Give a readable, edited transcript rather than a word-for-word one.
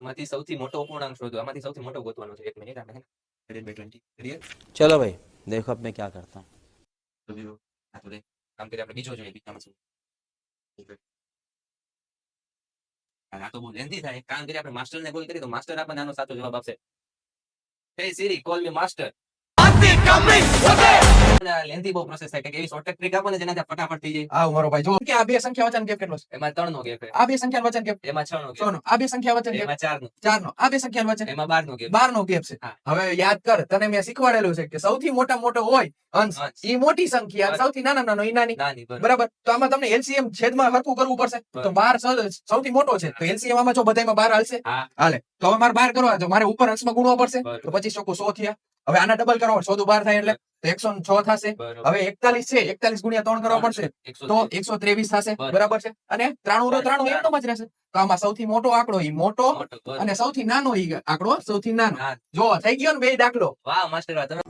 માંથી સૌથી મોટો અપૂર્ણાંક શોધો. આમાંથી સૌથી મોટો ગોતવાનો છે. 1 મિનિટ આપણે divided by 20 કરીએ. चलो भाई देखो अब मैं क्या करता हूँ. તો બીજો આ તો રે કામ કરીએ આપણે બીજો જોઈએ બીજામાં શું. આ તો બહુ લેન્ધી થાય. કામ કરીએ આપણે માસ્ટર ને કોલ કરીએ તો માસ્ટર આપણને આનો સાચો જવાબ આપશે. Hey Siri, call me master. Lengthy બહુ પ્રોસેસ થાય કે એવી શોર્ટકટ ટ્રીક આપો ને જેનાથી ફટાફટ થઈ જાય. આવ મારો ભાઈ જો કે આ બે સંખ્યા વચ્ચેનો ગેપ કેટલો છે? એમાં 3 નો ગેપ છે, આ બે સંખ્યા વચ્ચેનો ગેપ એમાં 6 નો 6 ગેપ, નો. આ બે સંખ્યા વચ્ચેનો ગેપ એમાં 4 નો, 4 નો. આ બે સંખ્યા વચ્ચે એમાં 12 નો ગેપ. 12 નો ગેપ છે. હા. હવે યાદ કર, તને મેં શીખવાડેલું છે કે સૌથી મોટો હોય અંશ અંશ. ઈ મોટી સંખ્યા, બરાબર. સૌથી નાનો ઈ નાની. નાની બરાબર. બરાબર. તો આમાં તમને LCM છેદમાં હરખું કરવું પડશે. તો બરાબર. 12 સૌથી મોટો છે તો LCM આમાં જો બધાયમાં 12 હાલશે. હા. હાલે. તો હવે મારે 12 કરવા તો મારે ઉપર અંશમાં ગુણવો પડશે. બરાબર. તો 25 ચોકુ 100 થયા. હવે આના ડબલ કરો 100 12 થાય એટલે તો 106 થશે. બરાબર. હવે 41 છે, 41 ગુણ્યા 3 કરવા પડશે તો 123 થશે. બરાબર. બરાબર છે. અને 93 એકદમ જ રહેશે. તો આમાં સૌથી મોટો આંકડો ઈ મોટો મોટો, બરાબર. અને સૌથી નાનો ઈ આંકડો સૌથી નાનો. હા. જો થઈ ગયો ને બે દાખલો. વાહ માસ્ટર વાહ, તમે